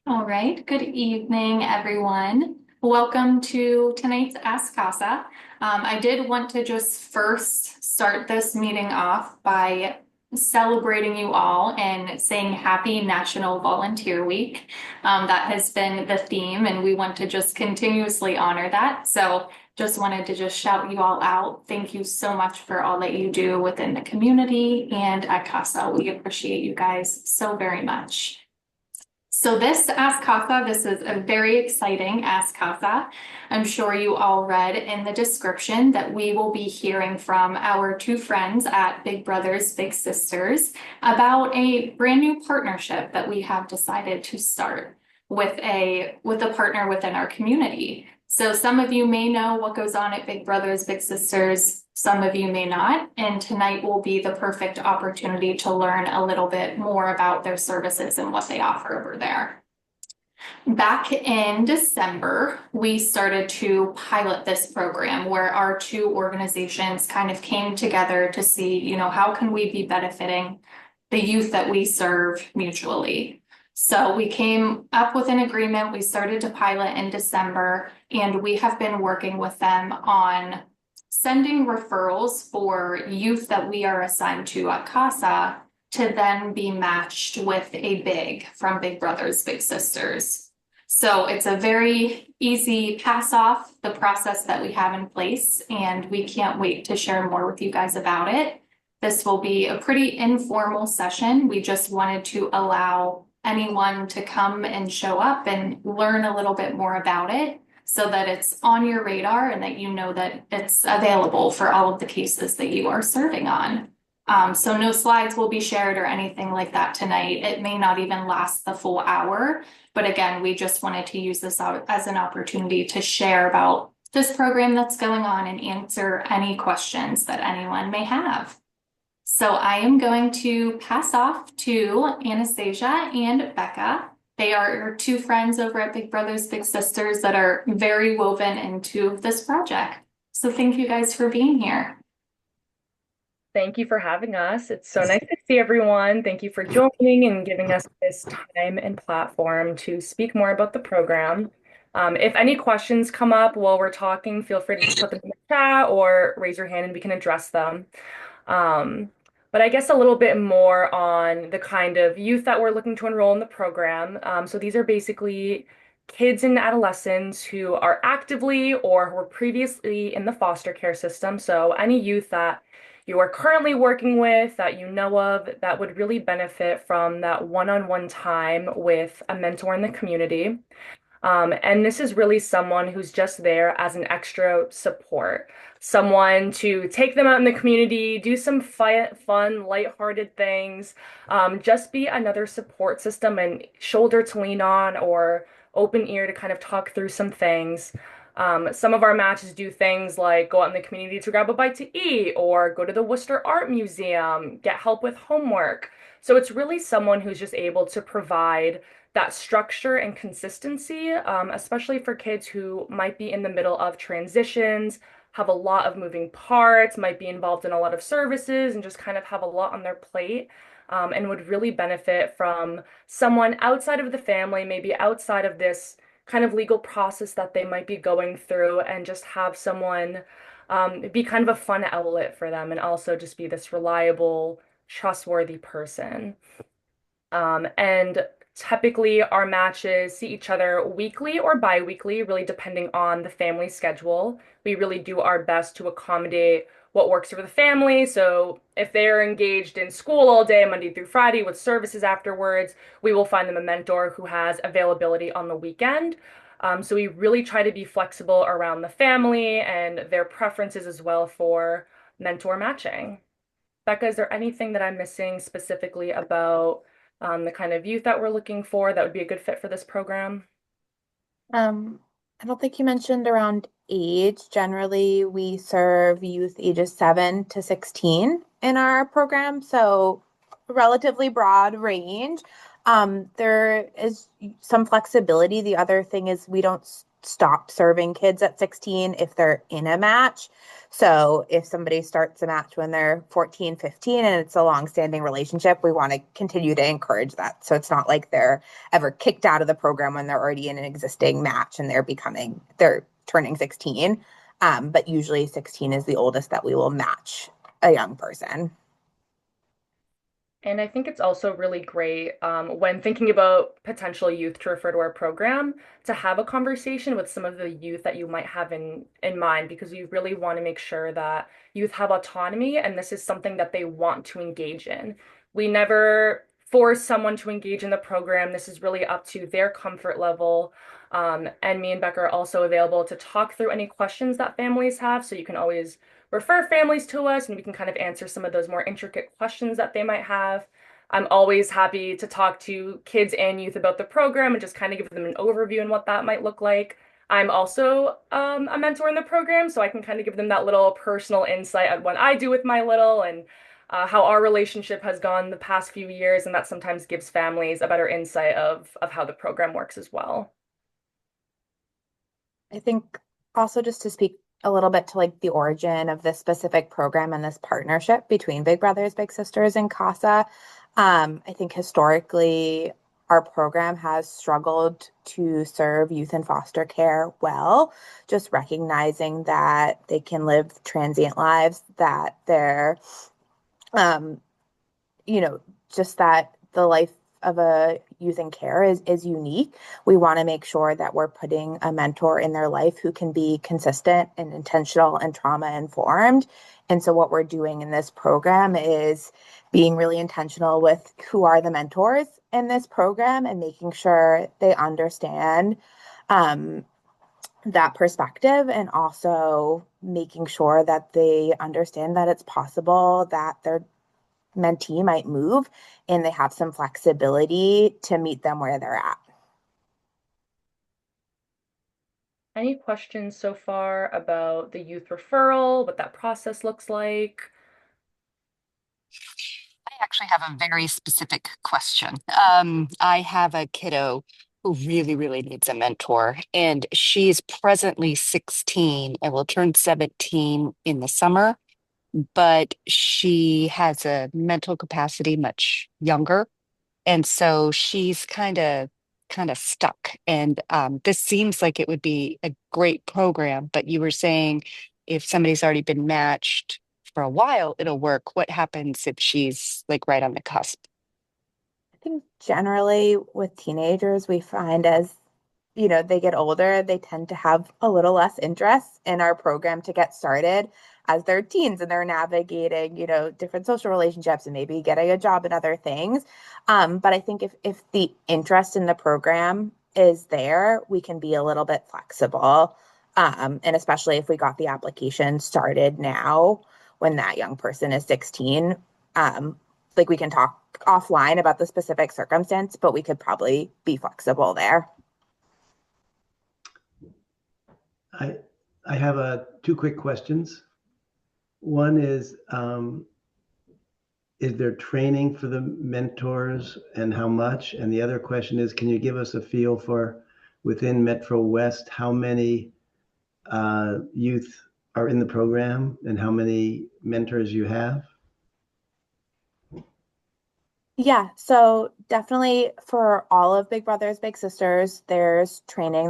All right, good evening, everyone. Welcome to tonight's Ask CASA. I did want to just first start this meeting off by celebrating you all and saying Happy National Volunteer Week. That has been the theme, and we want to just continuously honor that. So just wanted to just shout you all out. Thank you so much for all that you do within the community and at CASA. We appreciate you guys so very much. So this Ask CASA, this is a very exciting Ask CASA. I'm sure you all read in the description that we will be hearing from our two friends at Big Brothers Big Sisters about a brand new partnership that we have decided to start with a partner within our community. So some of you may know what goes on at Big Brothers Big Sisters, some of you may not, and tonight will be the perfect opportunity to learn a little bit more about their services and what they offer over there. Back in December, we started to pilot this program where our two organizations kind of came together to see, how can we be benefiting the youth that we serve mutually. So we came up with an agreement. We started to pilot in December, and we have been working with them on sending referrals for youth that we are assigned to at CASA to then be matched with a big from Big Brothers Big Sisters. So it's a very easy pass off the process that we have in place, and we can't wait to share more with you guys about it. This will be a pretty informal session. We just wanted to allow anyone to come and show up and learn a little bit more about it so that it's on your radar and that you know that it's available for all of the cases that you are serving on. So no slides will be shared or anything like that tonight. It may not even last the full hour, but again, we just wanted to use this out as an opportunity to share about this program that's going on and answer any questions that anyone may have. So I am going to pass off to Anastasia and Becca. They are your two friends over at Big Brothers Big Sisters that are very woven into this project. So thank you guys for being here. Thank you for having us. It's so nice to see everyone. Thank you for joining and giving us this time and platform to speak more about the program. If any questions come up while we're talking, feel free to just put them in the chat or raise your hand and we can address them. But I guess a little bit more on the kind of youth that we're looking to enroll in the program. So these are basically kids and adolescents who are actively or were previously in the foster care system. So any youth that you are currently working with that you know of that would really benefit from that one-on-one time with a mentor in the community. And this is really someone who's just there as an extra support, someone to take them out in the community, do some fun, lighthearted things, just be another support system and shoulder to lean on or open ear to kind of talk through some things. Some of our matches do things like go out in the community to grab a bite to eat or go to the Worcester Art Museum, get help with homework. So it's really someone who's just able to provide that structure and consistency, especially for kids who might be in the middle of transitions, have a lot of moving parts, might be involved in a lot of services, and just kind of have a lot on their plate, and would really benefit from someone outside of the family, maybe outside of this kind of legal process that they might be going through, and just have someone be kind of a fun outlet for them, and also just be this reliable, trustworthy person. And typically, our matches see each other weekly or bi-weekly, really depending on the family schedule. We really do our best to accommodate what works for the family. So if they're engaged in school all day, Monday through Friday, with services afterwards, we will find them a mentor who has availability on the weekend. So we really try to be flexible around the family and their preferences as well for mentor matching. Becca, is there anything that I'm missing specifically about the kind of youth that we're looking for that would be a good fit for this program? I don't think you mentioned around age. Generally, we serve youth ages 7 to 16 in our program, so a relatively broad range. There is some flexibility. The other thing is we don't stop serving kids at 16 if they're in a match. So if somebody starts a match when they're 14, 15, and it's a long-standing relationship, we want to continue to encourage that. So it's not like they're ever kicked out of the program when they're already in an existing match and they're turning 16. But usually 16 is the oldest that we will match a young person. And I think it's also really great when thinking about potential youth to refer to our program to have a conversation with some of the youth that you might have in mind, because we really want to make sure that youth have autonomy and this is something that they want to engage in. We never force someone to engage in the program. This is really up to their comfort level. And me and Becca are also available to talk through any questions that families have. So you can always refer families to us and we can kind of answer some of those more intricate questions that they might have. I'm always happy to talk to kids and youth about the program and just kind of give them an overview and what that might look like. I'm also a mentor in the program, so I can kind of give them that little personal insight on what I do with my little and how our relationship has gone the past few years, and that sometimes gives families a better insight of how the program works as well. I think also just to speak a little bit to like the origin of this specific program and this partnership between Big Brothers Big Sisters and CASA. I think historically our program has struggled to serve youth in foster care well, just recognizing that they can live transient lives, that they're um, you know, just that the life of a youth in care is unique. We want to make sure that we're putting a mentor in their life who can be consistent and intentional and trauma informed. And so what we're doing in this program is being really intentional with who are the mentors in this program and making sure they understand um, that perspective, and also making sure that they understand that it's possible that their mentee might move and they have some flexibility to meet them where they're at. Any questions so far about the youth referral, what that process looks like? I actually have a very specific question. I have a kiddo who really, really needs a mentor, and she's presently 16 and will turn 17 in the summer, but she has a mental capacity much younger. And so she's kind of stuck. And this seems like it would be a great program, but you were saying if somebody's already been matched for a while, it'll work. What happens if she's like right on the cusp? I think generally with teenagers, we find as they get older, they tend to have a little less interest in our program to get started as they're teens and they're navigating, different social relationships and maybe getting a job and other things. But I think if the interest in the program is there, we can be a little bit flexible. And especially if we got the application started now when that young person is 16, like we can talk offline about the specific circumstance, but we could probably be flexible there. I have two quick questions. One is there training for the mentors and how much? And the other question is, can you give us a feel for within MetroWest, how many youth are in the program and how many mentors you have? Yeah, so definitely for all of Big Brothers Big Sisters, there's screening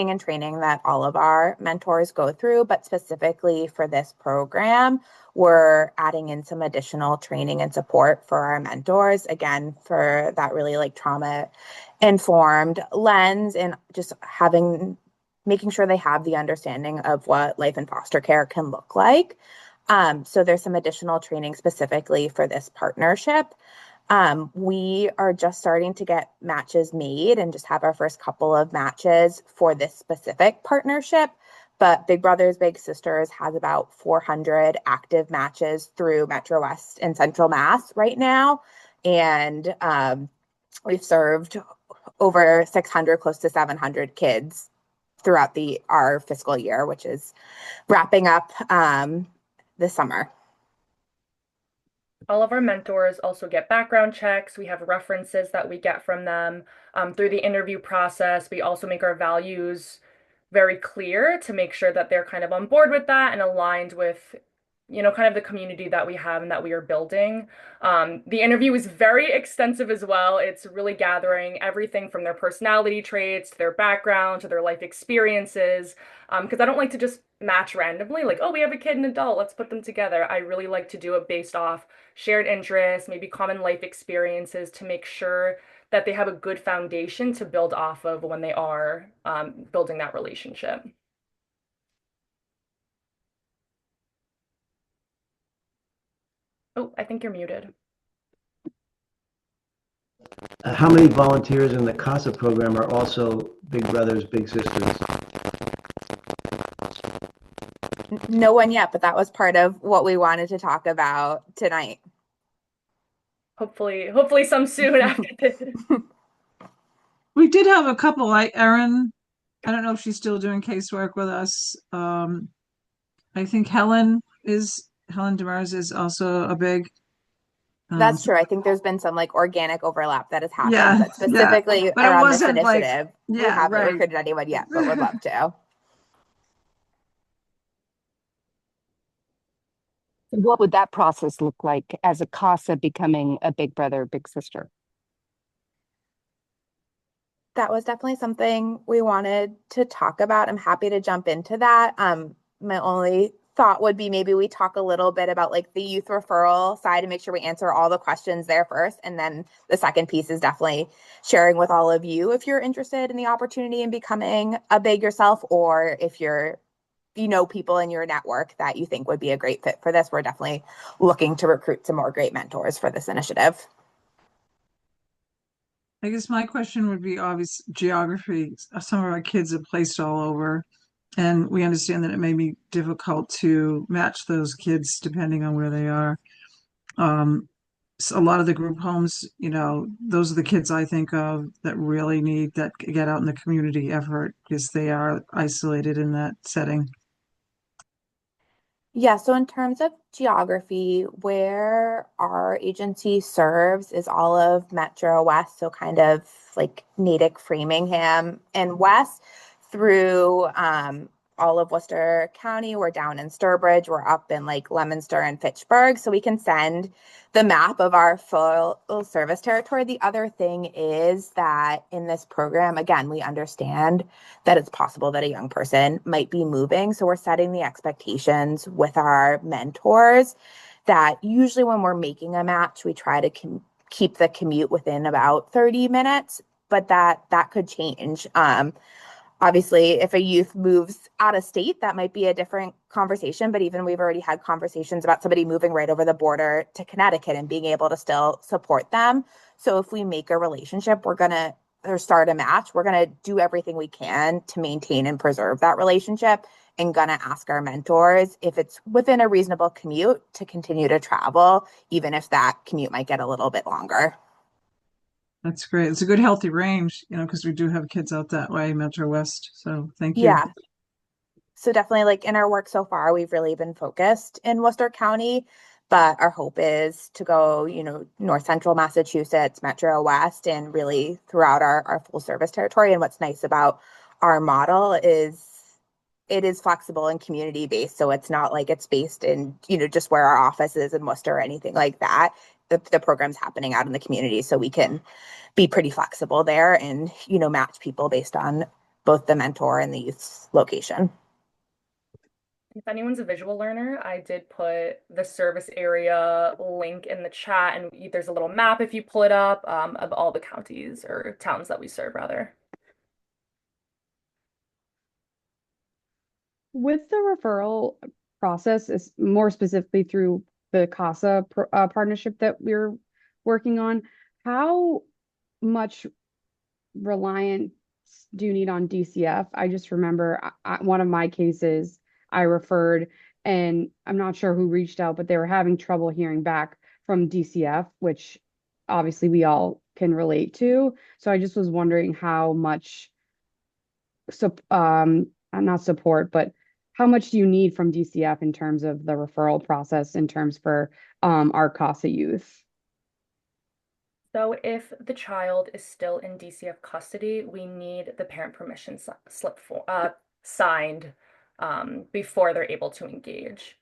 and training that all of our mentors go through, but specifically for this program, we're adding in some additional training and support for our mentors, again, for that really like trauma informed lens and just making sure they have the understanding of what life in foster care can look like. So there's some additional training specifically for this partnership. We are just starting to get matches made and just have our first couple of matches for this specific partnership. But Big Brothers Big Sisters has about 400 active matches through MetroWest and Central Mass right now. And we've served over 600, close to 700 kids throughout our fiscal year, which is wrapping up this summer. All of our mentors also get background checks. We have references that we get from them through the interview process. We also make our values very clear to make sure that they're kind of on board with that and aligned with, kind of the community that we have and that we are building. The interview is very extensive as well. It's really gathering everything from their personality traits to their background to their life experiences. Because I don't like to just match randomly, like, oh, we have a kid and adult, let's put them together. I really like to do it based off shared interests, maybe common life experiences to make sure that they have a good foundation to build off of when they are building that relationship. Oh, I think you're muted. How many volunteers in the CASA program are also big brothers, big sisters? No one yet, but that was part of what we wanted to talk about tonight. Hopefully some soon after this. We did have a couple, like Erin. I don't know if she's still doing casework with us. I think Helen Demers is also a big. That's true. I think there's been some like organic overlap that has happened, Yeah, but specifically but it around this wasn't like- initiative, we yeah, haven't right. recruited anyone yet, but would love to. What would that process look like as a CASA becoming a big brother, big sister? That was definitely something we wanted to talk about. I'm happy to jump into that. My only thought would be maybe we talk a little bit about like the youth referral side and make sure we answer all the questions there first. And then the second piece is definitely sharing with all of you if you're interested in the opportunity in becoming a big yourself, or if you know people in your network that you think would be a great fit for this. We're definitely looking to recruit some more great mentors for this initiative. I guess my question would be obvious geography. Some of our kids are placed all over, and we understand that it may be difficult to match those kids depending on where they are. So a lot of the group homes, those are the kids I think of that really need that get out in the community effort because they are isolated in that setting. Yeah, so in terms of geography, where our agency serves is all of MetroWest, so kind of like Natick, Framingham, and West through all of Worcester County. We're down in Sturbridge, we're up in like Leominster and Fitchburg, so we can send the map of our full service territory. The other thing is that in this program, again, we understand that it's possible that a young person might be moving. So we're setting the expectations with our mentors that usually when we're making a match, we try to keep the commute within about 30 minutes, but that could change. Obviously, if a youth moves out of state, that might be a different conversation. But even we've already had conversations about somebody moving right over the border to Connecticut and being able to still support them. So if we make a relationship, or start a match, we're going to do everything we can to maintain and preserve that relationship, and going to ask our mentors if it's within a reasonable commute to continue to travel, even if that commute might get a little bit longer. That's great. It's a good healthy range, because we do have kids out that way, MetroWest. So thank you. Yeah. So definitely like in our work so far, we've really been focused in Worcester County, but our hope is to go, north central Massachusetts, MetroWest, and really throughout our full service territory. And what's nice about our model is it is flexible and community based. So it's not like it's based in, just where our office is in Worcester or anything like that. The program's happening out in the community. So we can be pretty flexible there and, match people based on both the mentor and the youth's location. If anyone's a visual learner, I did put the service area link in the chat, and there's a little map if you pull it up of all the counties or towns that we serve, rather. With the referral process, is more specifically through the CASA partnership that we're working on, how much reliance do you need on DCF? I just remember one of my cases I referred, and I'm not sure who reached out, but they were having trouble hearing back from DCF, which obviously we all can relate to. So I just was wondering how much not support, but how much do you need from DCF in terms of the referral process in terms for our CASA youth? So if the child is still in DCF custody, we need the parent permission slip signed before they're able to engage.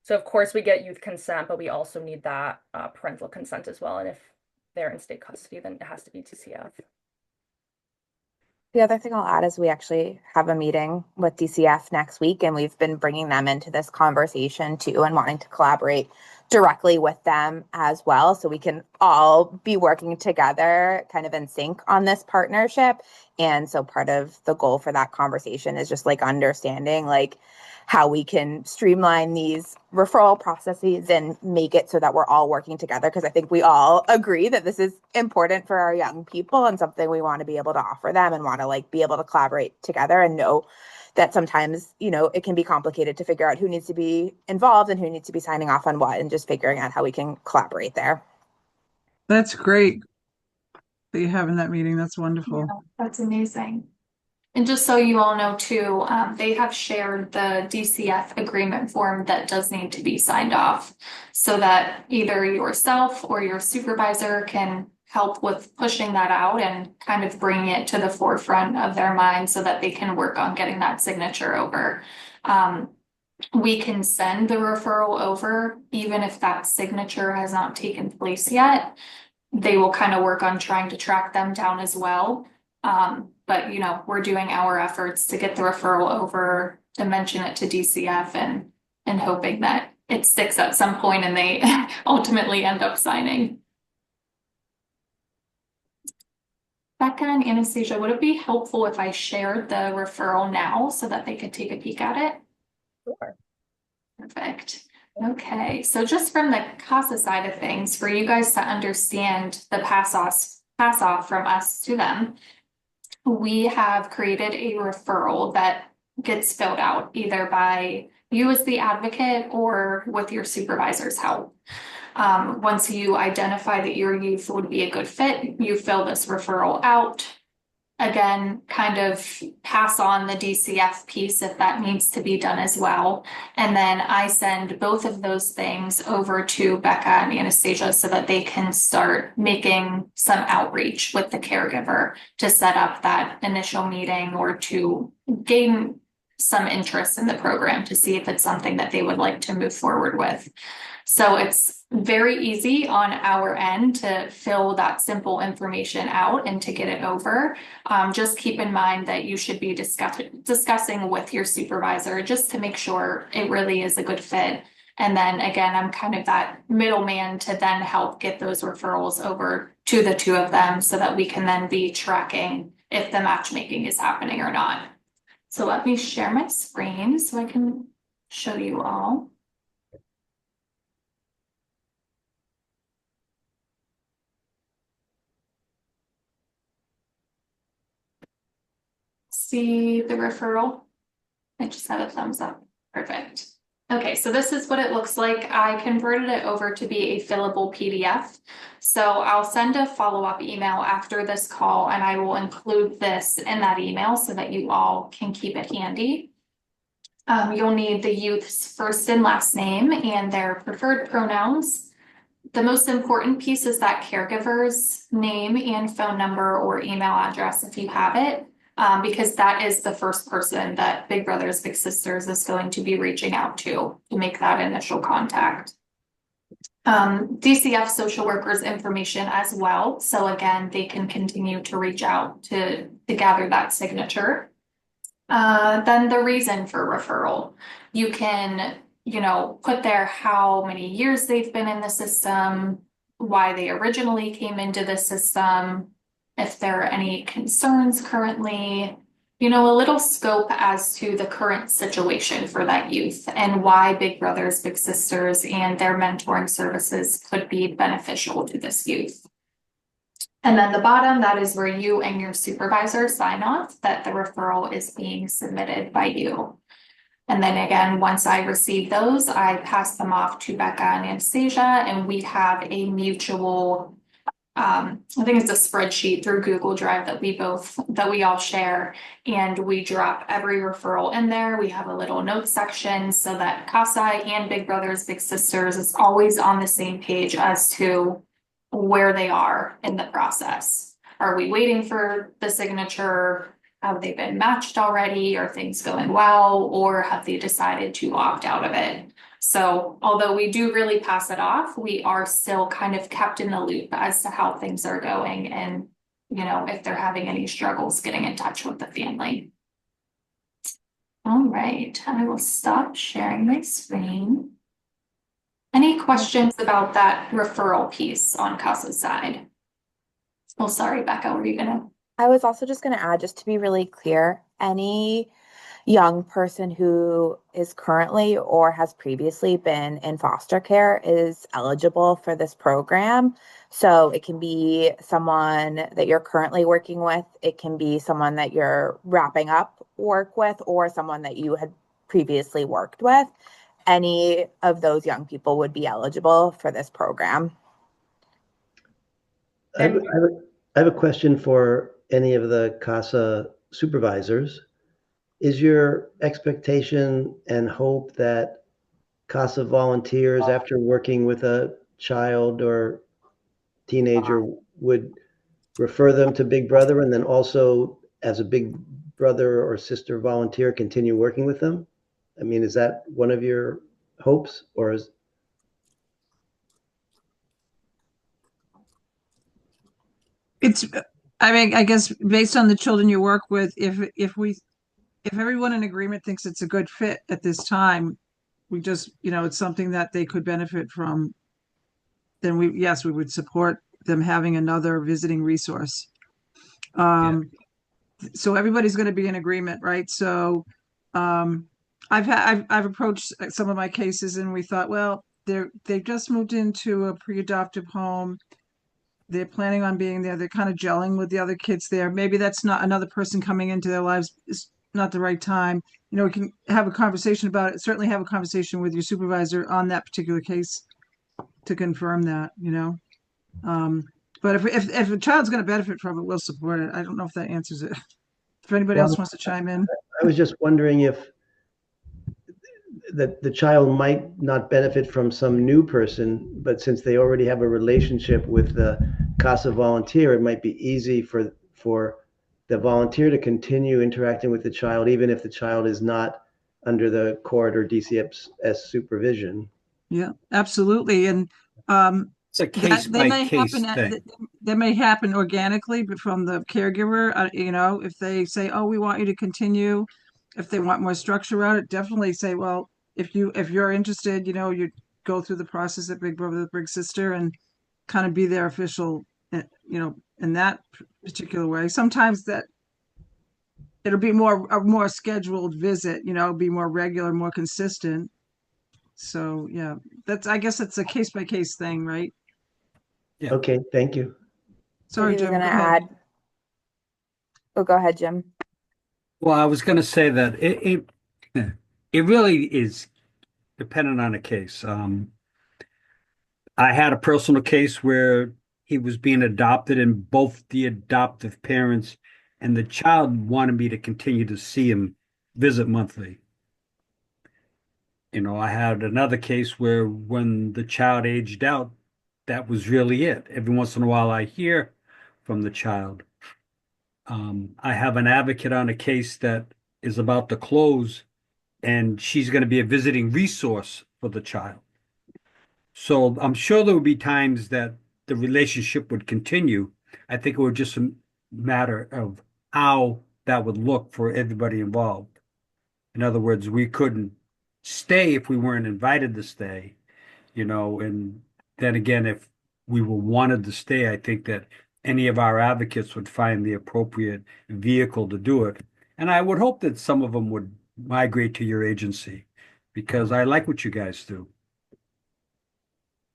So of course we get youth consent, but we also need that parental consent as well. And if they're in state custody, then it has to be DCF. The other thing I'll add is we actually have a meeting with DCF next week, and we've been bringing them into this conversation too and wanting to collaborate directly with them as well. So we can all be working together kind of in sync on this partnership. And so part of the goal for that conversation is just like understanding like how we can streamline these referral processes and make it so that we're all working together. Because I think we all agree that this is important for our young people and something we want to be able to offer them and want to like be able to collaborate together and know that sometimes, you know, it can be complicated to figure out who needs to be involved and who needs to be signing off on what, and just figuring out how we can collaborate there. That's great that you have in that meeting. That's wonderful. Yeah, that's amazing. And just so you all know too, they have shared the DCF agreement form that does need to be signed off so that either yourself or your supervisor can help with pushing that out and kind of bringing it to the forefront of their mind so that they can work on getting that signature over. We can send the referral over even if that signature has not taken place yet. They will kind of work on trying to track them down as well. But you know, we're doing our efforts to get the referral over, to mention it to DCF and hoping that it sticks at some point and they ultimately end up signing. Becca and Anastasia, would it be helpful if I shared the referral now so that they could take a peek at it? Sure. Perfect. Okay, so just from the CASA side of things, for you guys to understand the pass off from us to them, we have created a referral that gets filled out either by you as the advocate or with your supervisor's help. Once you identify that your youth would be a good fit, you fill this referral out. Again, kind of pass on the DCF piece if that needs to be done as well. And then I send both of those things over to Becca and Anastasia so that they can start making some outreach with the caregiver to set up that initial meeting or to gain some interest in the program to see if it's something that they would like to move forward with. So it's very easy on our end to fill that simple information out and to get it over. Just keep in mind that you should be discussing with your supervisor just to make sure it really is a good fit. And then again, I'm kind of that middleman to then help get those referrals over to the two of them so that we can then be tracking if the matchmaking is happening or not. So let me share my screen so I can show you all. See the referral? I just had a thumbs up. Perfect. Okay, so this is what it looks like. I converted it over to be a fillable PDF. So I'll send a follow-up email after this call and I will include this in that email so that you all can keep it handy. You'll need the youth's first and last name and their preferred pronouns. The most important piece is that caregiver's name and phone number or email address if you have it. Because that is the first person that Big Brothers Big Sisters is going to be reaching out to make that initial contact. DCF social workers information as well. So again, they can continue to reach out to gather that signature. Then the reason for referral. You can, you know, put there how many years they've been in the system, why they originally came into the system, if there are any concerns currently, you know, a little scope as to the current situation for that youth and why Big Brothers Big Sisters and their mentoring services could be beneficial to this youth. And then the bottom, that is where you and your supervisor sign off that the referral is being submitted by you. And then again, once I receive those, I pass them off to Becca and Anastasia, and we have a mutual I think it's a spreadsheet through Google Drive that we all share, and we drop every referral in there. We have a little notes section so that CASA and Big Brothers Big Sisters is always on the same page as to where they are in the process. Are we waiting for the signature? Have they been matched already? Are things going well? Or have they decided to opt out of it? So although we do really pass it off, we are still kind of kept in the loop as to how things are going and, if they're having any struggles getting in touch with the family. All right, I will stop sharing my screen. Any questions about that referral piece on CASA's side? Oh, sorry, Becca, were you gonna? I was also just going to add, just to be really clear, any young person who is currently or has previously been in foster care is eligible for this program. So it can be someone that you're currently working with, it can be someone that you're wrapping up work with, or someone that you had previously worked with. Any of those young people would be eligible for this program. I have a question for any of the CASA supervisors. Is your expectation and hope that CASA volunteers, after working with a child or teenager, would refer them to Big Brother and then also, as a Big Brother or sister volunteer, continue working with them? I mean, is that one of your hopes, or is? It's, I mean, I guess based on the children you work with, if everyone in agreement thinks it's a good fit at this time, we just, it's something that they could benefit from, then we would support them having another visiting resource. So everybody's going to be in agreement, right? So, I've approached some of my cases and we thought, well, they've just moved into a pre-adoptive home. They're planning on being there. They're kind of gelling with the other kids there. Maybe that's not another person coming into their lives is not the right time. We can have a conversation about it. Certainly have a conversation with your supervisor on that particular case to confirm that, But if a child's going to benefit from it, we'll support it. I don't know if that answers it. If anybody else wants to chime in. I was just wondering if the child might not benefit from some new person, but since they already have a relationship with the CASA volunteer, it might be easy for the volunteer to continue interacting with the child, even if the child is not under the court or DCFS supervision. Yeah, absolutely. And it's a case by case thing. That may happen organically, but from the caregiver, if they say, "Oh, we want you to continue," if they want more structure around it, definitely say, "Well, if you're interested, you go through the process at Big Brother, Big Sister, and kind of be their official, in that particular way." Sometimes that it'll be a more scheduled visit, be more regular, more consistent. So yeah, I guess it's a case by case thing, right? Yeah. Okay, thank you. Sorry, Jim. Gonna add. Oh, go ahead, Jim. Well, I was going to say that it really is dependent on a case. I had a personal case where he was being adopted, and both the adoptive parents and the child wanted me to continue to see him visit monthly. I had another case where when the child aged out, that was really it. Every once in a while, I hear from the child. I have an advocate on a case that is about to close, and she's going to be a visiting resource for the child. So I'm sure there would be times that the relationship would continue. I think it would just a matter of how that would look for everybody involved. In other words, we couldn't stay if we weren't invited to stay, and then again, if we were wanted to stay, I think that any of our advocates would find the appropriate vehicle to do it. And I would hope that some of them would migrate to your agency because I like what you guys do.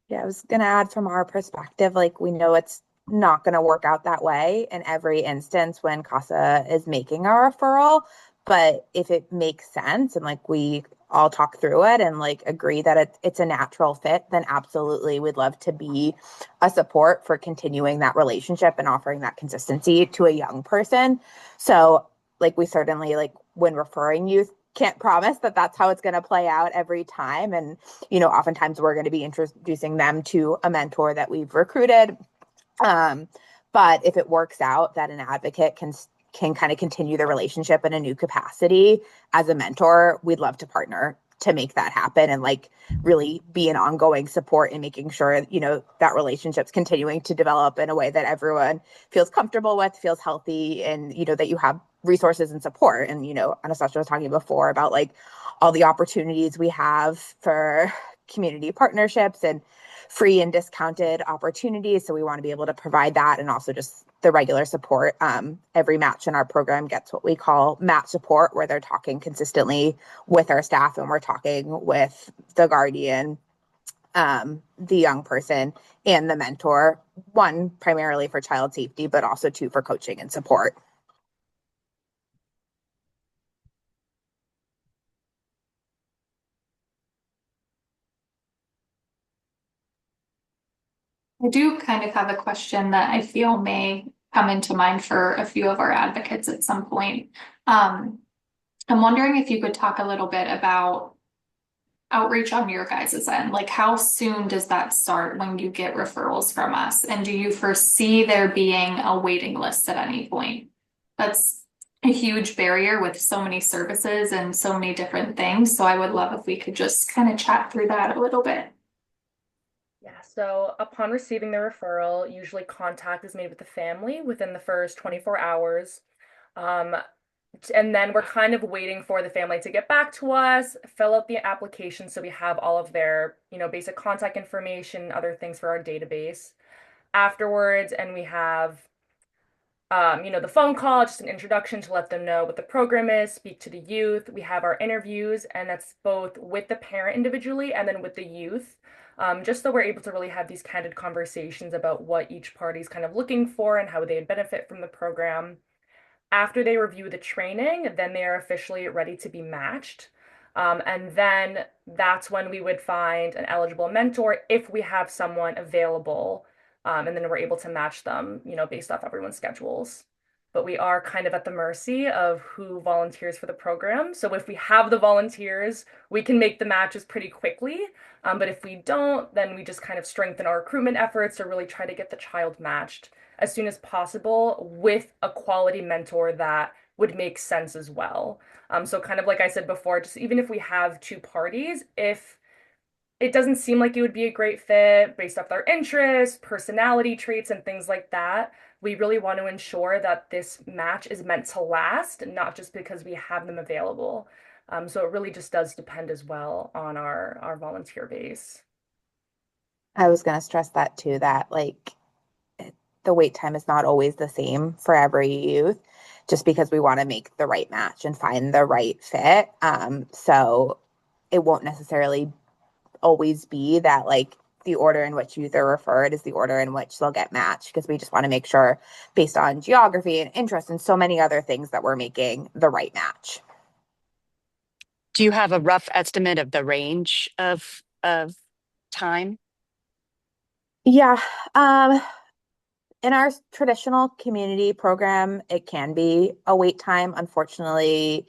Yeah, I was going to add from our perspective, like we know it's not going to work out that way in every instance when CASA is making a referral, But if it makes sense and like we all talk through it and like agree that it's a natural fit, then absolutely we'd love to be a support for continuing that relationship and offering that consistency to a young person. So like we certainly like when referring youth can't promise that that's how it's going to play out every time. And, oftentimes we're going to be introducing them to a mentor that we've recruited. Um, but if it works out that an advocate can kind of continue the relationship in a new capacity as a mentor, we'd love to partner to make that happen and like really be an ongoing support in making sure, that relationship's continuing to develop in a way that everyone feels comfortable with, feels healthy, and, that you have resources and support. And, Anastasia was talking before about like all the opportunities we have for community partnerships and free and discounted opportunities. So we want to be able to provide that and also just the regular support. Every match in our program gets what we call match support, where they're talking consistently with our staff and we're talking with the guardian, the young person, and the mentor, one primarily for child safety, but also two for coaching and support. I do kind of have a question that I feel may come into mind for a few of our advocates at some point. I'm wondering if you could talk a little bit about outreach on your guys' end. Like, how soon does that start when you get referrals from us? And do you foresee there being a waiting list at any point? That's a huge barrier with so many services and so many different things. So I would love if we could just kind of chat through that a little bit. Yeah, so upon receiving the referral, usually contact is made with the family within the first 24 hours. Um, and then we're kind of waiting for the family to get back to us, fill out the application so we have all of their, basic contact information, other things for our database afterwards. And we have the phone call, just an introduction to let them know what the program is, speak to the youth. We have our interviews, and that's both with the parent individually and then with the youth, just so we're able to really have these candid conversations about what each party's kind of looking for and how they'd benefit from the program. After they review the training, then they are officially ready to be matched. And then that's when we would find an eligible mentor if we have someone available. And then we're able to match them, based off everyone's schedules. But we are kind of at the mercy of who volunteers for the program. So if we have the volunteers, we can make the matches pretty quickly. But if we don't, then we just kind of strengthen our recruitment efforts to really try to get the child matched as soon as possible with a quality mentor that would make sense as well. So kind of like I said before, just even if we have two parties, if it doesn't seem like it would be a great fit based off their interests, personality traits, and things like that, we really want to ensure that this match is meant to last, not just because we have them available. So it really just does depend as well on our volunteer base. I was going to stress that too, that like the wait time is not always the same for every youth, just because we want to make the right match and find the right fit. So it won't necessarily always be that like the order in which youth are referred is the order in which they'll get matched, because we just want to make sure, based on geography and interest and so many other things, that we're making the right match. Do you have a rough estimate of the range of time? Yeah. In our traditional community program, it can be a wait time. Unfortunately,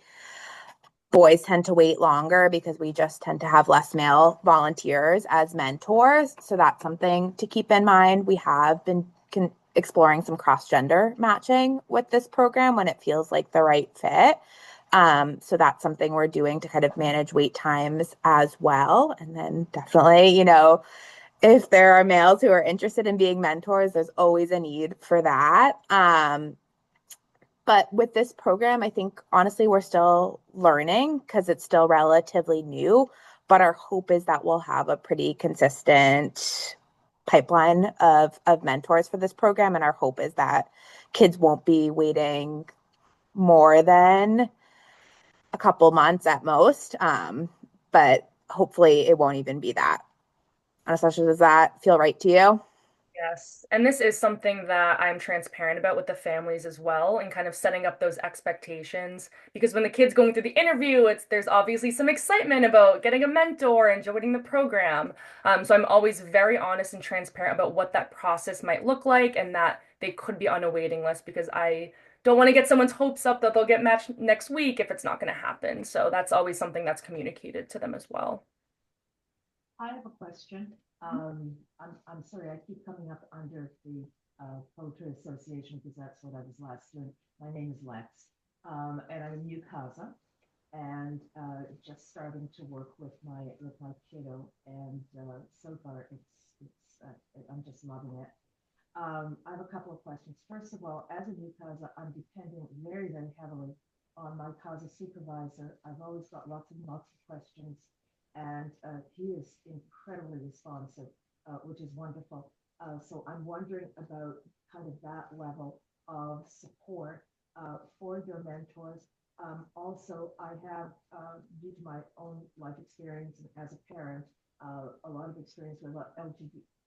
boys tend to wait longer because we just tend to have less male volunteers as mentors. So that's something to keep in mind. We have been exploring some cross-gender matching with this program when it feels like the right fit. So that's something we're doing to kind of manage wait times as well. And then definitely, if there are males who are interested in being mentors, there's always a need for that. But with this program, I think honestly, we're still learning because it's still relatively new. But our hope is that we'll have a pretty consistent pipeline of mentors for this program. And our hope is that kids won't be waiting more than a couple months at most. But hopefully it won't even be that. Anastasia, does that feel right to you? Yes. And this is something that I'm transparent about with the families as well, and kind of setting up those expectations. Because when the kid's going through the interview, there's obviously some excitement about getting a mentor and joining the program. So I'm always very honest and transparent about what that process might look like and that they could be on a waiting list because I don't want to get someone's hopes up that they'll get matched next week if it's not going to happen. So that's always something that's communicated to them as well. I have a question. I'm sorry, I keep coming up under the Poultry Association because that's what I was last doing. My name is Lex, and I'm a new CASA, and just starting to work with my kiddo, and so far I'm just loving it. I have a couple of questions. First of all, as a new CASA, I'm depending very, very heavily on my CASA supervisor. I've always got lots and lots of questions, and he is incredibly responsive, which is wonderful. So I'm wondering about kind of that level of support for your mentors. Also, I have, due to my own life experience as a parent, a lot of experience with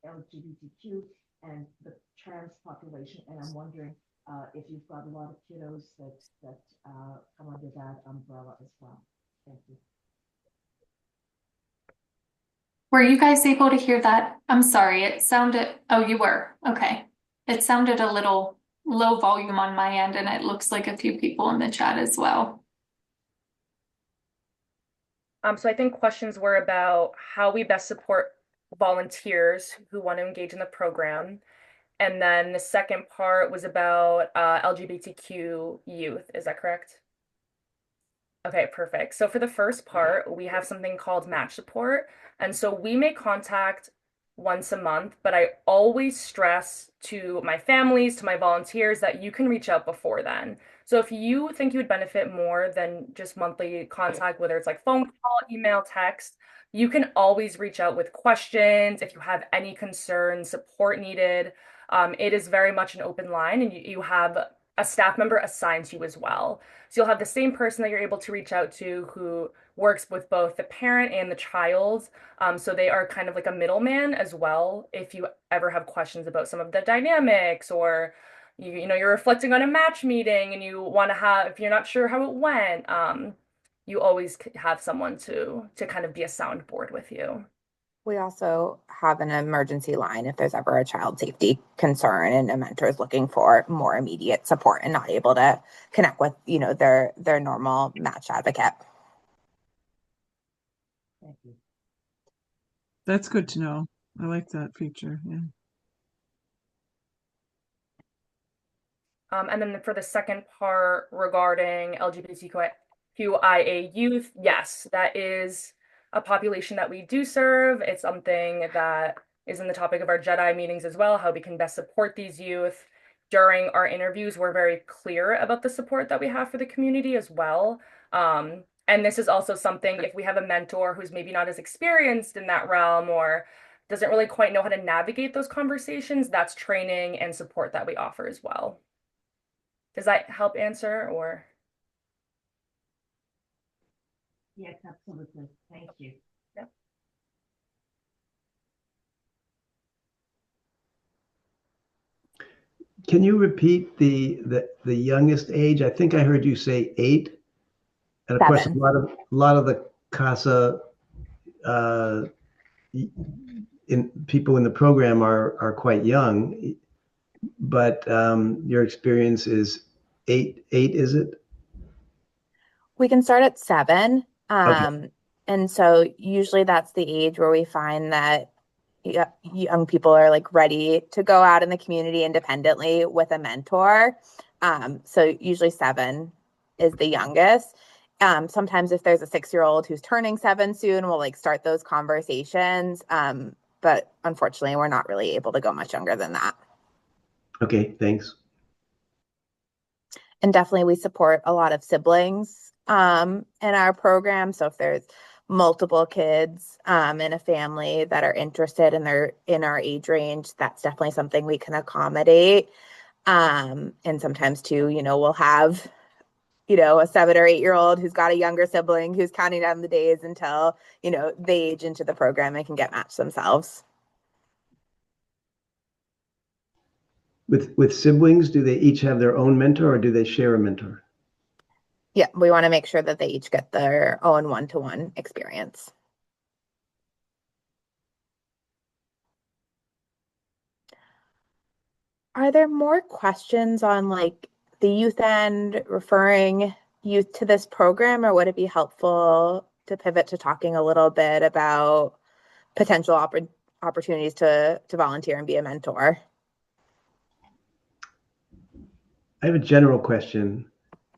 LGBTQ and the trans population, and I'm wondering if you've got a lot of kiddos that come under that umbrella as well. Thank you. Were you guys able to hear that? I'm sorry, it sounded, oh, you were, okay. It sounded a little low volume on my end, and it looks like a few people in the chat as well. So I think questions were about how we best support volunteers who want to engage in the program. And then the second part was about LGBTQ youth. Is that correct? Okay, perfect. So for the first part, we have something called match support. And so we make contact once a month, but I always stress to my families, to my volunteers, that you can reach out before then. So if you think you would benefit more than just monthly contact, whether it's like phone call, email, text, you can always reach out with questions if you have any concerns, support needed. It is very much an open line, and you have a staff member assigned to you as well. So you'll have the same person that you're able to reach out to who works with both the parent and the child. So they are kind of like a middleman as well. If you ever have questions about some of the dynamics, or you know you're reflecting on a match meeting and you want to have, if you're not sure how it went, you always have someone to kind of be a soundboard with you. We also have an emergency line if there's ever a child safety concern and a mentor is looking for more immediate support and not able to connect with, their normal match advocate. Thank you. That's good to know. I like that feature. Yeah. And then for the second part regarding LGBTQIA youth, yes, that is a population that we do serve. It's something that is in the topic of our Jedi meetings as well, how we can best support these youth. During our interviews, we're very clear about the support that we have for the community as well. And this is also something, if we have a mentor who's maybe not as experienced in that realm or doesn't really quite know how to navigate those conversations, that's training and support that we offer as well. Does that help answer, or? Yes, absolutely. Thank you. Yep. Can you repeat the youngest age? I think I heard you say 8. And of course, a 7. lot of the CASA people in the program are quite young, but your experience is 8, is it? We can start at 7. Okay. And so usually that's the age where we find that young people are like ready to go out in the community independently with a mentor. So usually 7 is the youngest. Sometimes if there's a 6-year-old who's turning 7 soon, we'll like start those conversations. But unfortunately, we're not really able to go much younger than that. Okay, thanks. And definitely we support a lot of siblings in our program. So if there's multiple kids in a family that are interested and they're in our age range, that's definitely something we can accommodate. And sometimes too, we'll have, a 7 or 8-year-old who's got a younger sibling who's counting down the days until, they age into the program and can get matched themselves. With siblings, do they each have their own mentor or do they share a mentor? Yeah, we want to make sure that they each get their own one-to-one experience. Are there more questions on like the youth end, referring youth to this program, or would it be helpful to pivot to talking a little bit about potential opportunities to volunteer and be a mentor? I have a general question.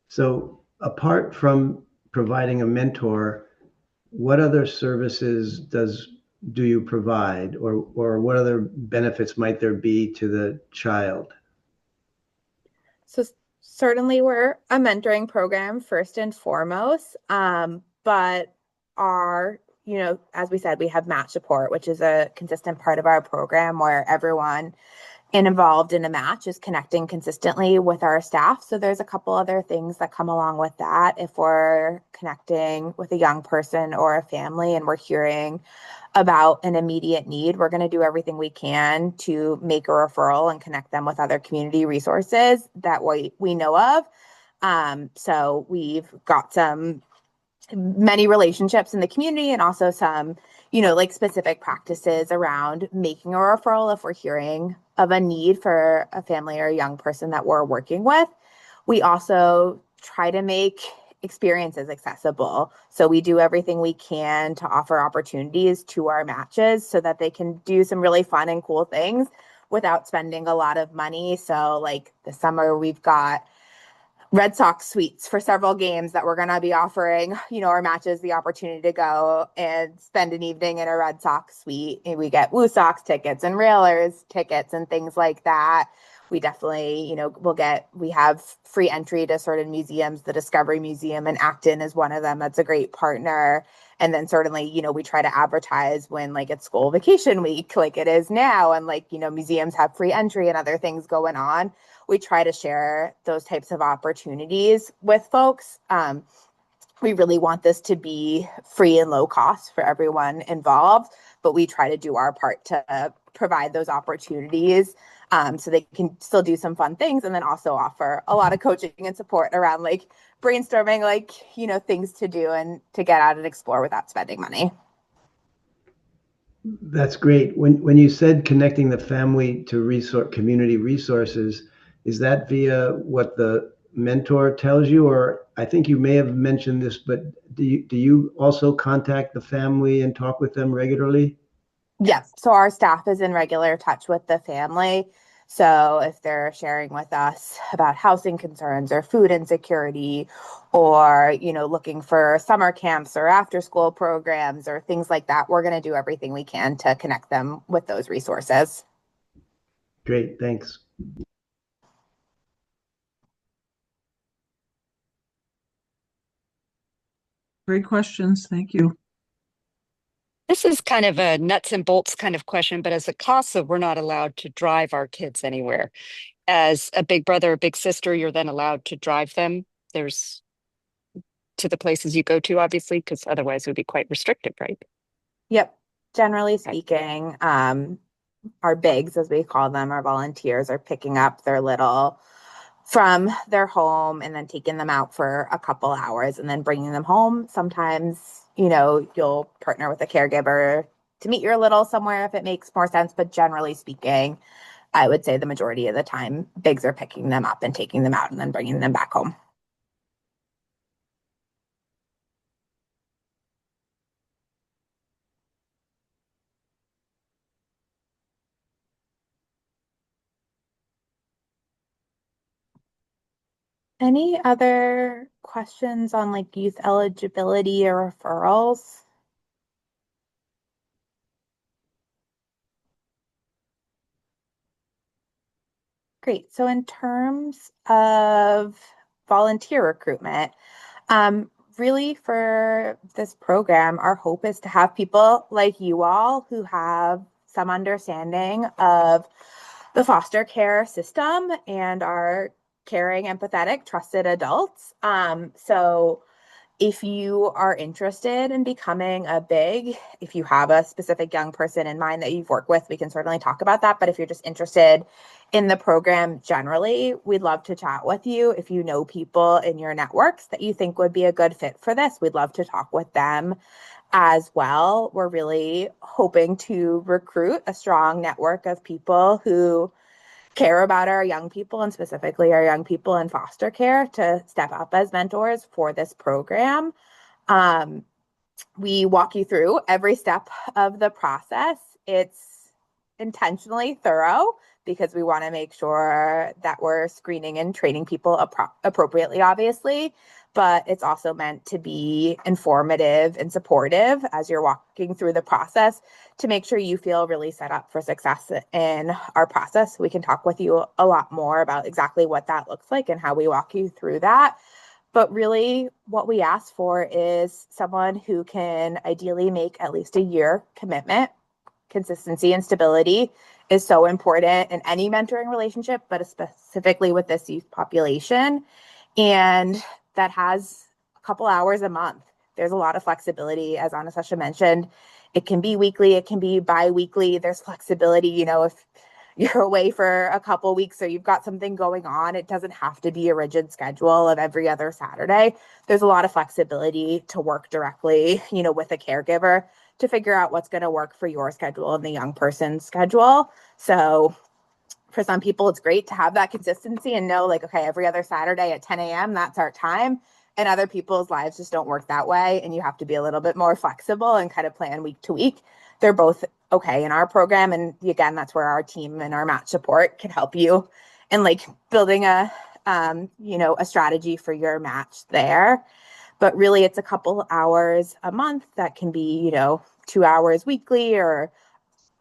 So apart from providing a mentor, what other services do you provide, or what other benefits might there be to the child? So certainly we're a mentoring program first and foremost, but as we said, we have match support, which is a consistent part of our program where everyone involved in a match is connecting consistently with our staff. So there's a couple other things that come along with that. If we're connecting with a young person or a family and we're hearing about an immediate need, we're going to do everything we can to make a referral and connect them with other community resources that we know of. So we've got many relationships in the community and also some, like specific practices around making a referral if we're hearing of a need for a family or a young person that we're working with. We also try to make experiences accessible. So we do everything we can to offer opportunities to our matches so that they can do some really fun and cool things without spending a lot of money. So like this summer, we've got Red Sox suites for several games that we're going to be offering, our matches the opportunity to go and spend an evening in a Red Sox suite. And we get Woo Sox tickets and Railers tickets and things like that. We definitely, we have free entry to certain museums. The Discovery Museum in Acton is one of them. That's a great partner. And then certainly, we try to advertise when like it's school vacation week, like it is now. And like, museums have free entry and other things going on. We try to share those types of opportunities with folks. We really want this to be free and low cost for everyone involved, but we try to do our part to provide those opportunities so they can still do some fun things and then also offer a lot of coaching and support around like brainstorming, like, things to do and to get out and explore without spending money. That's great. When you said connecting the family to community resources, is that via what the mentor tells you? Or I think you may have mentioned this, but do you also contact the family and talk with them regularly? Yes. So our staff is in regular touch with the family. So if they're sharing with us about housing concerns or food insecurity or, looking for summer camps or after school programs or things like that, we're going to do everything we can to connect them with those resources. Great. Thanks. Great questions. Thank you. This is kind of a nuts and bolts kind of question, but as a CASA, we're not allowed to drive our kids anywhere. As a big brother or big sister, you're then allowed to drive them. There's to the places you go to, obviously, because otherwise it would be quite restrictive, right? Yep. Generally speaking, our bigs, as we call them, our volunteers are picking up their little from their home and then taking them out for a couple hours and then bringing them home. Sometimes, you'll partner with a caregiver to meet your little somewhere if it makes more sense. But generally speaking, I would say the majority of the time, bigs are picking them up and taking them out and then bringing them back home. Any other questions on like youth eligibility or referrals? Great. So in terms of volunteer recruitment, really for this program, our hope is to have people like you all who have some understanding of the foster care system and are caring, empathetic, trusted adults. So if you are interested in becoming a big, if you have a specific young person in mind that you've worked with, we can certainly talk about that. But if you're just interested in the program generally, we'd love to chat with you. If you know people in your networks that you think would be a good fit for this, we'd love to talk with them as well. We're really hoping to recruit a strong network of people who care about our young people, and specifically our young people in foster care, to step up as mentors for this program. We walk you through every step of the process. It's intentionally thorough because we want to make sure that we're screening and training people appropriately, obviously, but it's also meant to be informative and supportive as you're walking through the process to make sure you feel really set up for success in our process. We can talk with you a lot more about exactly what that looks like and how we walk you through that. But really, what we ask for is someone who can ideally make at least a year commitment. Consistency and stability is so important in any mentoring relationship, but specifically with this youth population. And that has a couple hours a month. There's a lot of flexibility, as Anastasia mentioned. It can be weekly, it can be bi-weekly. There's flexibility, if you're away for a couple weeks or you've got something going on, it doesn't have to be a rigid schedule of every other Saturday. There's a lot of flexibility to work directly, with a caregiver to figure out what's going to work for your schedule and the young person's schedule. So for some people, it's great to have that consistency and know, like, okay, every other Saturday at 10 a.m., that's our time. And other people's lives just don't work that way. And you have to be a little bit more flexible and kind of plan week to week. They're both okay in our program. And again, that's where our team and our match support can help you in like building a strategy for your match there. But really, it's a couple hours a month that can be, 2 hours weekly or,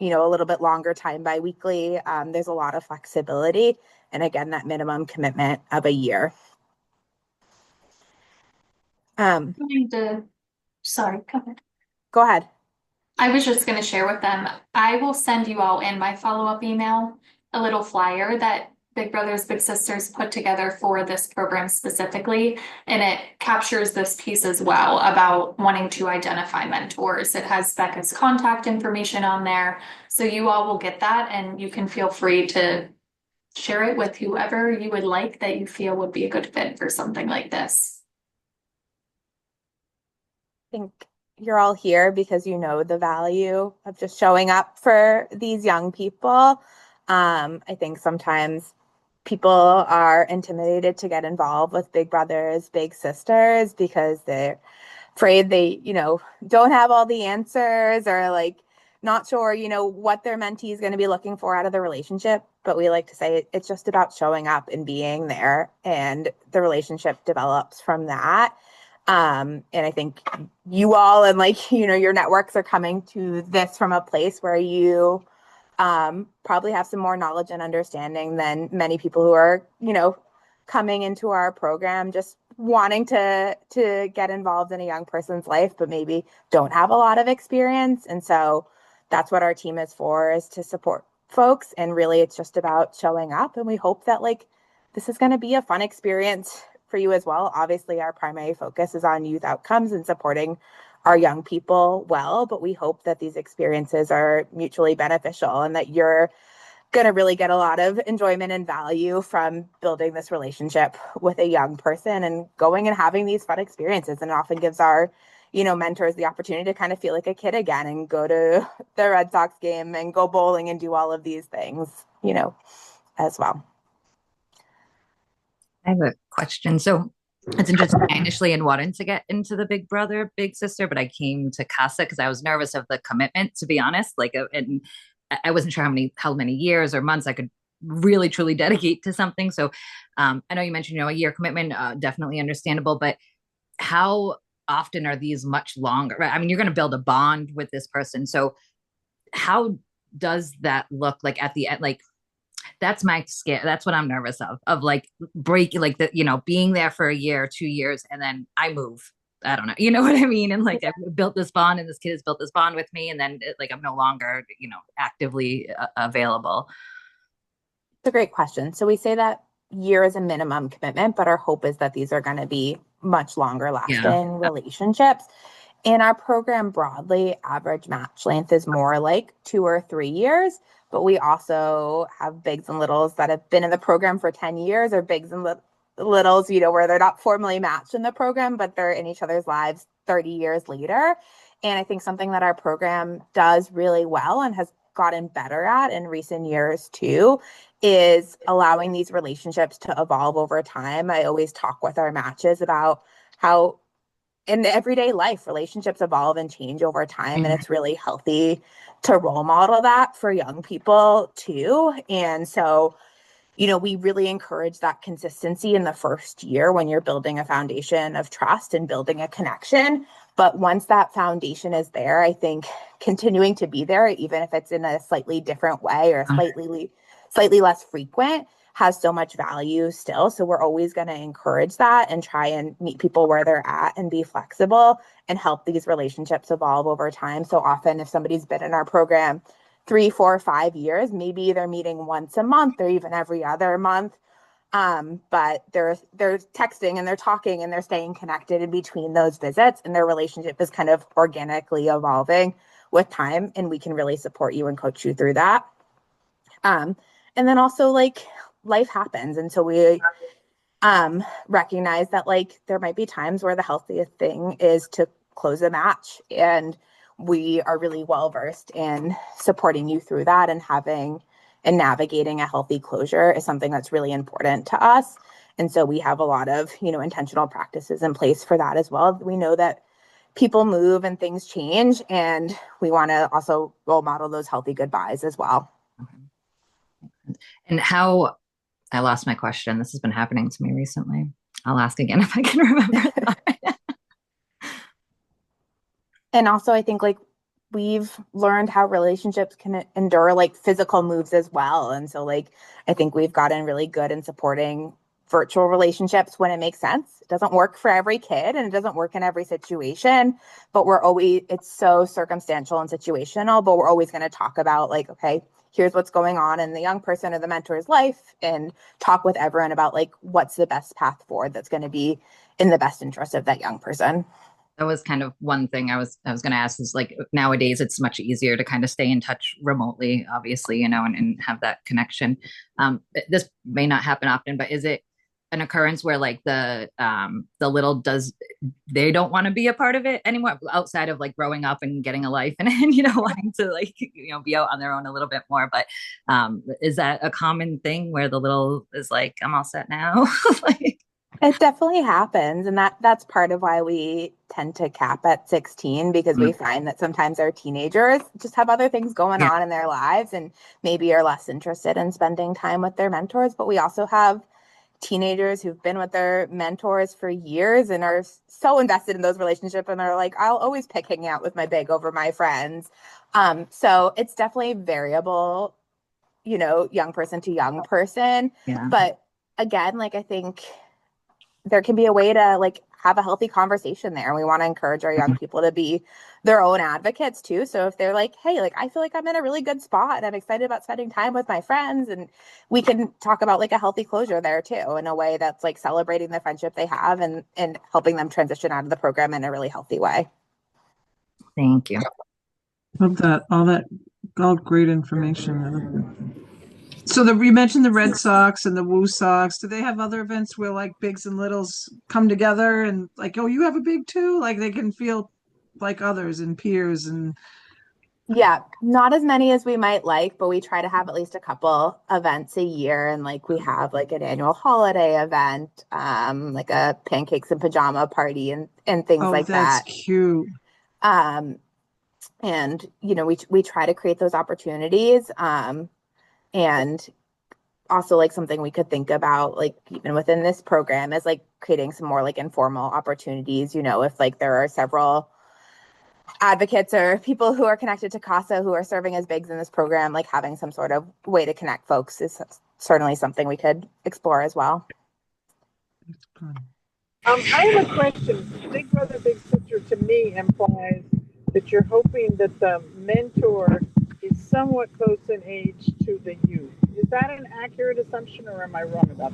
a little bit longer time bi-weekly. There's a lot of flexibility. And again, that minimum commitment of a year. Sorry, go ahead. Go ahead. I was just going to share with them. I will send you all in my follow-up email a little flyer that Big Brothers Big Sisters put together for this program specifically, and it captures this piece as well about wanting to identify mentors. It has Becca's contact information on there, so you all will get that, and you can feel free to share it with whoever you would like that you feel would be a good fit for something like this. I think you're all here because you know the value of just showing up for these young people. I think sometimes people are intimidated to get involved with Big Brothers, Big Sisters because they're afraid they, don't have all the answers or like not sure, what their mentee is going to be looking for out of the relationship. But we like to say it's just about showing up and being there, and the relationship develops from that. And I think you all and your networks are coming to this from a place where you probably have some more knowledge and understanding than many people who are, coming into our program just wanting to get involved in a young person's life, but maybe don't have a lot of experience. And so that's what our team is for, is to support folks. And really, it's just about showing up. And we hope that this is going to be a fun experience for you as well. Obviously, our primary focus is on youth outcomes and supporting our young people well, but we hope that these experiences are mutually beneficial and that you're going to really get a lot of enjoyment and value from building this relationship with a young person and going and having these fun experiences. And it often gives our, mentors the opportunity to kind of feel like a kid again and go to the Red Sox game and go bowling and do all of these things, as well. I have a question. So it's interesting. I initially wanted to get into the Big Brother, Big Sister, but I came to CASA because I was nervous of the commitment, to be honest. And I wasn't sure how many years or months I could really truly dedicate to something. So I know you mentioned, a year commitment, definitely understandable, but how often are these much longer? Right? I mean, you're going to build a bond with this person. So how does that look like at the end? Like, that's my scare. That's what I'm nervous of breaking, being there for a year, 2 years, and then I move. I don't know. You know what I mean? And I've built this bond and this kid has built this bond with me. And then I'm no longer, actively available. It's a great question. So we say that year is a minimum commitment, but our hope is that these are going to be much longer lasting relationships. In our program broadly, average match length is more like 2 or 3 years, but we also have bigs and littles that have been in the program for 10 years, or bigs and littles, where they're not formally matched in the program, but they're in each other's lives 30 years later. And I think something that our program does really well and has gotten better at in recent years too is allowing these relationships to evolve over time. I always talk with our matches about how in everyday life, relationships evolve and change over time. And it's really healthy to role model that for young people too. And so, we really encourage that consistency in the first year when you're building a foundation of trust and building a connection. But once that foundation is there, I think continuing to be there, even if it's in a slightly different way or slightly less frequent, has so much value still. So we're always going to encourage that and try and meet people where they're at and be flexible and help these relationships evolve over time. So often if somebody's been in our program 3, 4, 5 years, maybe they're meeting once a month or even every other month. But they're texting and they're talking and they're staying connected in between those visits, and their relationship is kind of organically evolving with time, and we can really support you and coach you through that. And then also life happens. And so we recognize that there might be times where the healthiest thing is to close a match. And we are really well versed in supporting you through that, and navigating a healthy closure is something that's really important to us. And so we have a lot of, intentional practices in place for that as well. We know that people move and things change, and we want to also role model those healthy goodbyes as well. And how, I lost my question. This has been happening to me recently. I'll ask again if I can remember. And also, I think we've learned how relationships can endure physical moves as well. And so I think we've gotten really good in supporting virtual relationships when it makes sense. It doesn't work for every kid and it doesn't work in every situation, but it's so circumstantial and situational, but we're always going to talk about okay, here's what's going on in the young person or the mentor's life, and talk with everyone about what's the best path forward that's going to be in the best interest of that young person. That was kind of one thing I was going to ask is nowadays it's much easier to kind of stay in touch remotely, obviously, and have that connection. This may not happen often, but is it an occurrence where the little they don't want to be a part of it anymore outside of growing up and getting a life and wanting to be out on their own a little bit more? But is that a common thing where the little is I'm all set now? It definitely happens. And that's part of why we tend to cap at 16, because we find that sometimes our teenagers just have other things going on in their lives and maybe are less interested in spending time with their mentors. But we also have teenagers who've been with their mentors for years and are so invested in those relationships, and they're I'll always pick hanging out with my big over my friends. So it's definitely variable, young person to young person. Yeah. But again, I think there can be a way to have a healthy conversation there. And we want to encourage our young people to be their own advocates too. So if they're hey, I feel I'm in a really good spot and I'm excited about spending time with my friends, and we can talk about a healthy closure there too, in a way that's celebrating the friendship they have and helping them transition out of the program in a really healthy way. Thank you. Love that. All great information. So you mentioned the Red Sox and the Woo Sox. Do they have other events where bigs and littles come together and oh, you have a big too? They can feel like others and peers and. Yeah, not as many as we might like, but we try to have at least a couple events a year. And we have an annual holiday event, a pancakes and pajama party and things like that. Oh, that's cute. And we try to create those opportunities. And also something we could think about even within this program is creating some more informal opportunities. If there are several advocates or people who are connected to CASA who are serving as bigs in this program, having some sort of way to connect folks is certainly something we could explore as well. I have a question. Big brother, big sister to me implies that you're hoping that the mentor is somewhat close in age to the youth. Is that an accurate assumption, or am I wrong about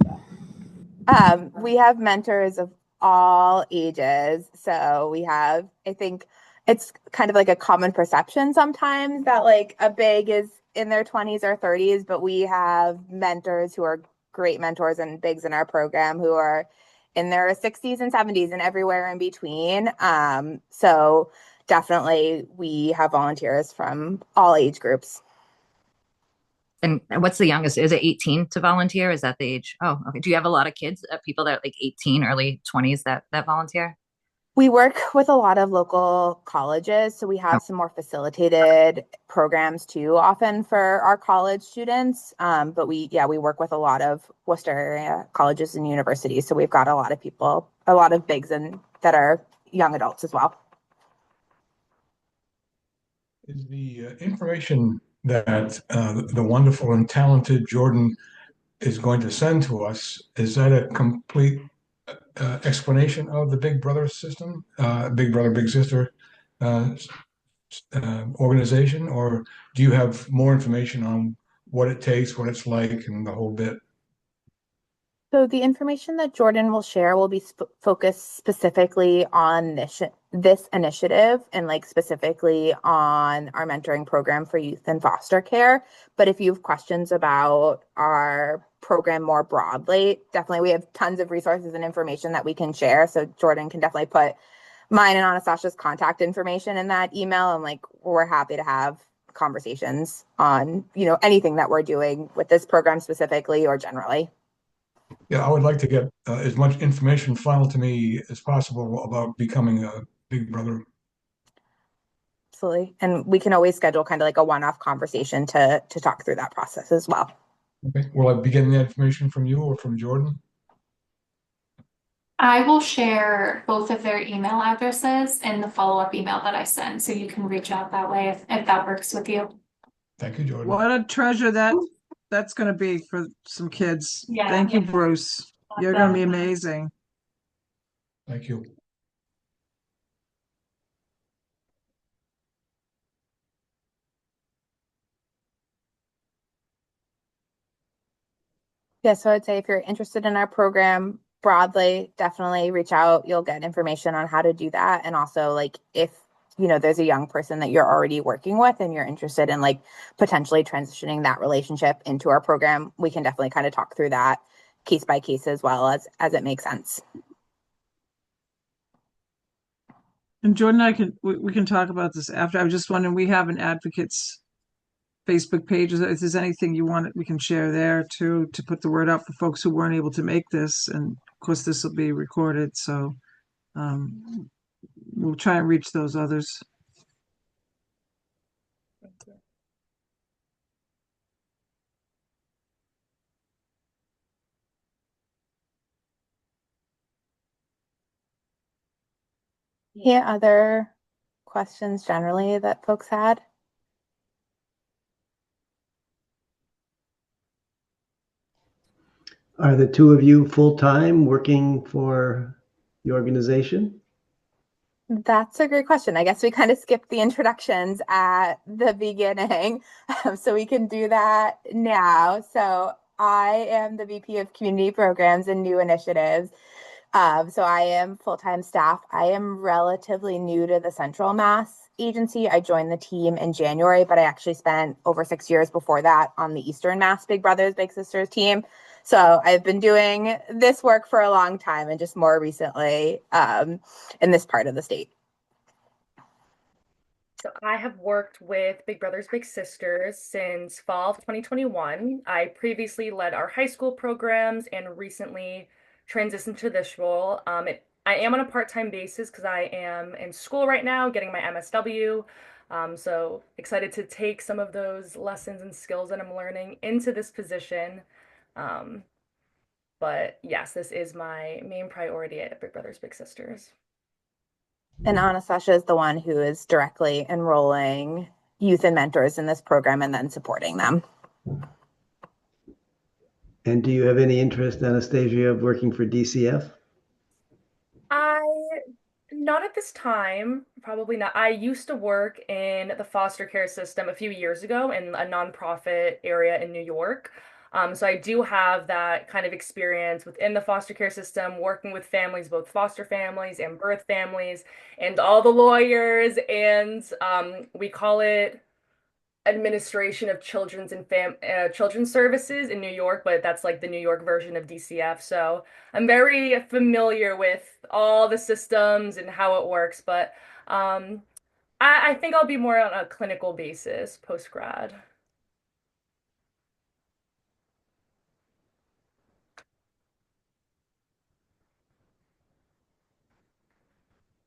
that? We have mentors of all ages. So we have, I think it's kind of like a common perception sometimes that like a big is in their 20s or 30s, but we have mentors who are great mentors and bigs in our program who are in their 60s and 70s and everywhere in between. So definitely we have volunteers from all age groups. And what's the youngest? Is it 18 to volunteer? Is that the age? Oh, okay. Do you have a lot of kids, people that are like 18, early 20s that volunteer? We work with a lot of local colleges, so we Oh, have some more facilitated programs too, often for our college students. But we work with a lot of Worcester area colleges and universities, so we've got a lot of people, a lot of bigs and that are young adults as well. Is the information that the wonderful and talented Jordan is going to send to us, is that a complete explanation of the Big Brother system, Big Brother, Big Sister uh, organization, or do you have more information on what it takes, what it's like, and the whole bit? So the information that Jordan will share will be focused specifically on this initiative and like specifically on our mentoring program for youth and foster care. But if you have questions about our program more broadly, definitely we have tons of resources and information that we can share. So Jordan can definitely put mine and Anastasia's contact information in that email, and like we're happy to have conversations on, anything that we're doing with this program specifically or generally. Yeah, I would like to get as much information funneled to me as possible about becoming a Big Brother. Absolutely. And we can always schedule kind of like a one-off conversation to talk through that process as well. Okay. Will I be getting that information from you or from Jordan? I will share both of their email addresses in the follow-up email that I send, so you can reach out that way if that works with you. Thank you, Jordan. What a treasure that's going to be for some kids. Yeah. Thank you, Bruce. You're going to be amazing. Thank you. Yeah, so I'd say if you're interested in our program broadly, definitely reach out. You'll get information on how to do that. And also like if there's a young person that you're already working with and you're interested in like potentially transitioning that relationship into our program, we can definitely kind of talk through that case by case as well as it makes sense. And Jordan and I we can talk about this after. I was just wondering, we have an advocates Facebook page. If there's anything you want, we can share there too, to put the word out for folks who weren't able to make this. And of course, this will be recorded, so we'll try and reach those others. Yeah, other questions generally that folks had? Are the two of you full-time working for the organization? That's a great question. I guess we kind of skipped the introductions at the beginning, so we can do that now. So I am the VP of Community Programs and New Initiatives. So I am full-time staff. I am relatively new to the Central Mass agency. I joined the team in January, but I actually spent over 6 years before that on the Eastern Mass Big Brothers Big Sisters team. So I've been doing this work for a long time and just more recently in this part of the state. So I have worked with Big Brothers Big Sisters since fall of 2021. I previously led our high school programs and recently transitioned to this role. I am on a part-time basis because I am in school right now getting my MSW. So excited to take some of those lessons and skills that I'm learning into this position. But yes, this is my main priority at Big Brothers Big Sisters. And Anastasia is the one who is directly enrolling youth and mentors in this program and then supporting them. And do you have any interest, Anastasia, of working for DCF? Not at this time, probably not. I used to work in the foster care system a few years ago in a nonprofit area in New York. So I do have that kind of experience within the foster care system, working with families, both foster families and birth families, and all the lawyers, and we call it Administration of Children's and Children's Services in New York, but that's like the New York version of DCF. So I'm very familiar with all the systems and how it works, but I think I'll be more on a clinical basis post grad.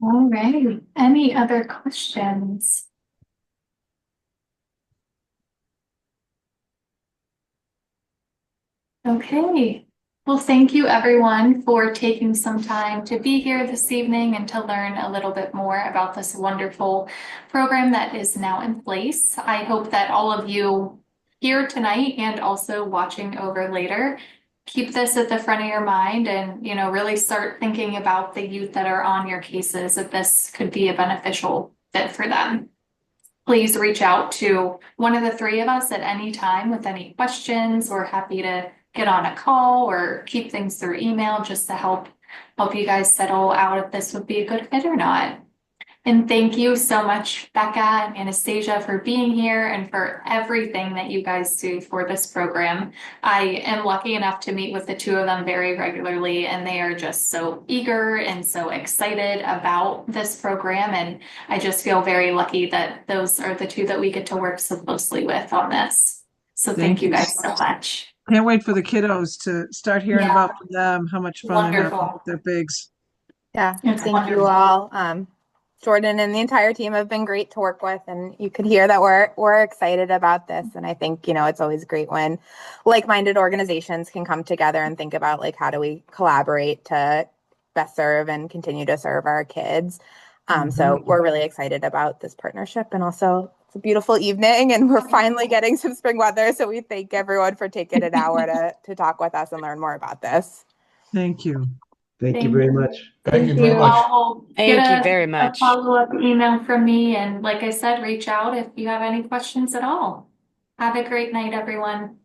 All right. Any other questions? Okay. Well, thank you everyone for taking some time to be here this evening and to learn a little bit more about this wonderful program that is now in place. I hope that all of you here tonight and also watching over later keep this at the front of your mind and, really start thinking about the youth that are on your cases, if this could be a beneficial fit for them. Please reach out to one of the three of us at any time with any questions. We're happy to get on a call or keep things through email just to help you guys settle out if this would be a good fit or not. And thank you so much, Becca and Anastasia, for being here and for everything that you guys do for this program. I am lucky enough to meet with the two of them very regularly, and they are just so eager and so excited about this program. And I just feel very lucky that those are the two that we get to work so closely with on this. So thank you guys so much. Can't wait for the kiddos to start hearing Yeah. about them, how much fun they're having Wonderful. with their bigs. Yeah, It's thank wonderful. you all. Jordan and the entire team have been great to work with, and you could hear that we're excited about this. And I think, it's always great when like-minded organizations can come together and think about like how do we collaborate to best serve and continue to serve our kids. So we're really excited about this partnership, and also it's a beautiful evening and we're finally getting some spring weather. So we thank everyone for taking an hour to talk with us and learn more about this. Thank you. Thank you very much. Thank you very much. I'll Thank get you very a much. follow-up email from me. And like I said, reach out if you have any questions at all. Have a great night, everyone.